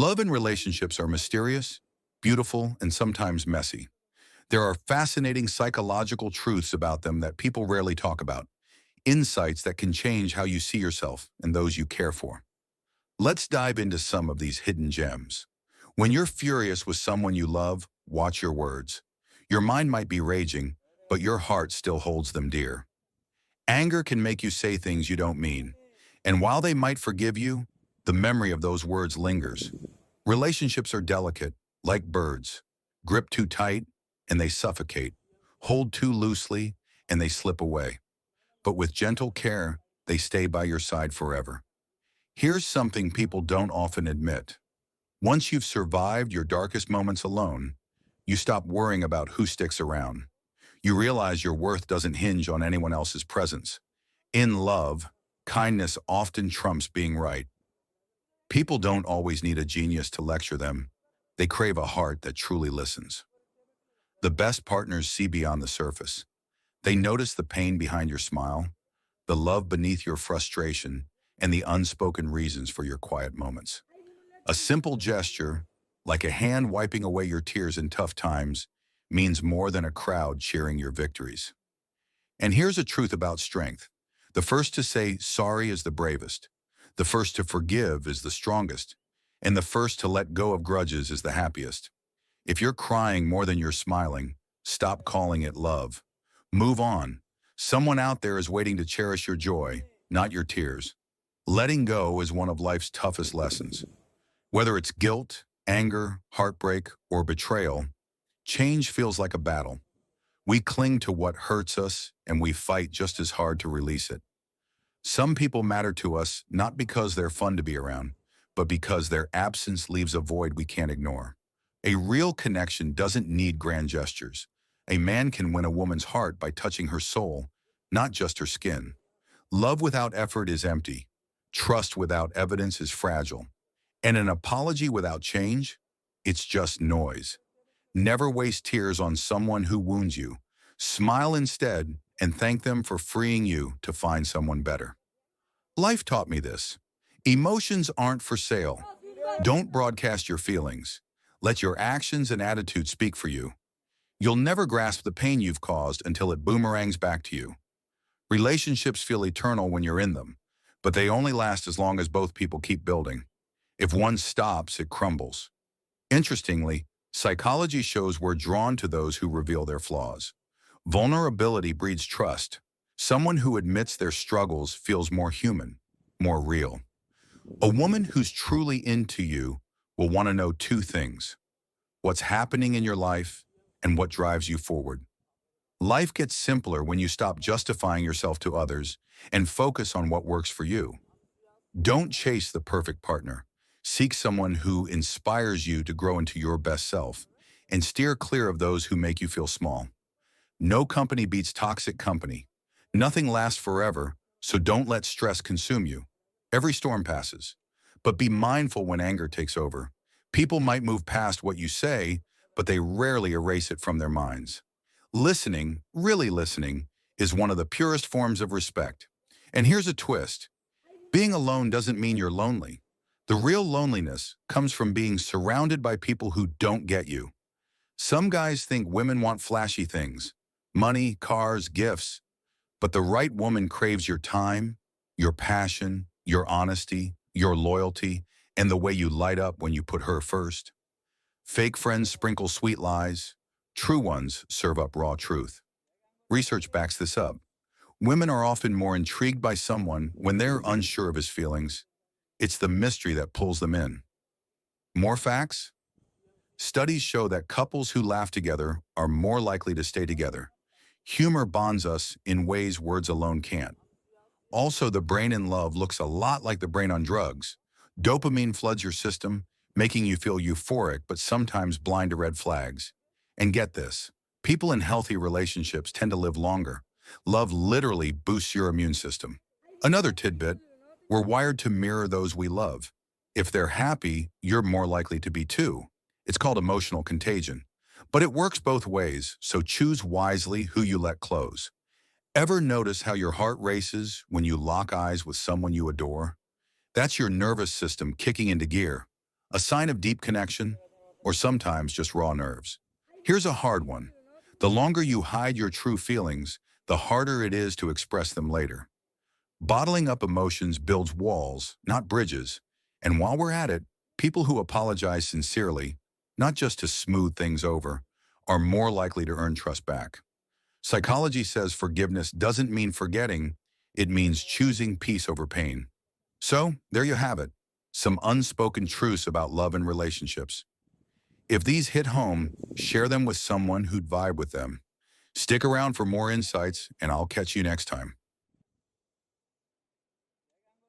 Love and relationships are mysterious, beautiful, and sometimes messy. There are fascinating psychological truths about them that people rarely talk about, insights that can change how you see yourself and those you care for. Let's dive into some of these hidden gems. When you're furious with someone you love, watch your words. Your mind might be raging, but your heart still holds them dear. Anger can make you say things you don't mean, and while they might forgive you, the memory of those words lingers. Relationships are delicate, like birds. Grip too tight, and they suffocate. Hold too loosely, and they slip away. But with gentle care, they stay by your side forever. Here's something people don't often admit. Once you've survived your darkest moments alone, you stop worrying about who sticks around. You realize your worth doesn't hinge on anyone else's presence. In love, kindness often trumps being right. People don't always need a genius to lecture them. They crave a heart that truly listens. The best partners see beyond the surface. They notice the pain behind your smile, the love beneath your frustration, and the unspoken reasons for your quiet moments. A simple gesture, like a hand wiping away your tears in tough times, means more than a crowd cheering your victories. And here's a truth about strength. The first to say sorry is the bravest. The first to forgive is the strongest. And the first to let go of grudges is the happiest. If you're crying more than you're smiling, stop calling it love. Move on. Someone out there is waiting to cherish your joy, not your tears. Letting go is one of life's toughest lessons. Whether it's guilt, anger, heartbreak, or betrayal, change feels like a battle. We cling to what hurts us, and we fight just as hard to release it. Some people matter to us not because they're fun to be around, but because their absence leaves a void we can't ignore. A real connection doesn't need grand gestures. A man can win a woman's heart by touching her soul, not just her skin. Love without effort is empty. Trust without evidence is fragile. And an apology without change? It's just noise. Never waste tears on someone who wounds you. Smile instead and thank them for freeing you to find someone better. Life taught me this. Emotions aren't for sale. Don't broadcast your feelings. Let your actions and attitudes speak for you. You'll never grasp the pain you've caused until it boomerangs back to you. Relationships feel eternal when you're in them, but they only last as long as both people keep building. If one stops, it crumbles. Interestingly, psychology shows we're drawn to those who reveal their flaws. Vulnerability breeds trust. Someone who admits their struggles feels more human, more real. A woman who's truly into you will want to know two things: what's happening in your life and what drives you forward. Life gets simpler when you stop justifying yourself to others and focus on what works for you. Don't chase the perfect partner. Seek someone who inspires you to grow into your best self, and steer clear of those who make you feel small. No company beats toxic company. Nothing lasts forever, so don't let stress consume you. Every storm passes, but be mindful when anger takes over. People might move past what you say, but they rarely erase it from their minds. Listening, really listening, is one of the purest forms of respect. And here's a twist. Being alone doesn't mean you're lonely. The real loneliness comes from being surrounded by people who don't get you. Some guys think women want flashy things, money, cars, gifts, but the right woman craves your time, your passion, your honesty, your loyalty, and the way you light up when you put her first. Fake friends sprinkle sweet lies. True ones serve up raw truth. Research backs this up. Women are often more intrigued by someone when they're unsure of his feelings. It's the mystery that pulls them in. More facts? Studies show that couples who laugh together are more likely to stay together. Humor bonds us in ways words alone can't. Also, the brain in love looks a lot like the brain on drugs. Dopamine floods your system, making you feel euphoric but sometimes blind to red flags. And get this, people in healthy relationships tend to live longer. Love literally boosts your immune system. Another tidbit, we're wired to mirror those we love. If they're happy, you're more likely to be too. It's called emotional contagion. But it works both ways, so choose wisely who you let close. Ever notice how your heart races when you lock eyes with someone you adore? That's your nervous system kicking into gear. A sign of deep connection, or sometimes just raw nerves? Here's a hard one. The longer you hide your true feelings, the harder it is to express them later. Bottling up emotions builds walls, not bridges. And while we're at it, people who apologize sincerely, not just to smooth things over, are more likely to earn trust back. Psychology says forgiveness doesn't mean forgetting, it means choosing peace over pain. So, there you have it. Some unspoken truths about love and relationships. If these hit home, share them with someone who'd vibe with them. Stick around for more insights, and I'll catch you next time.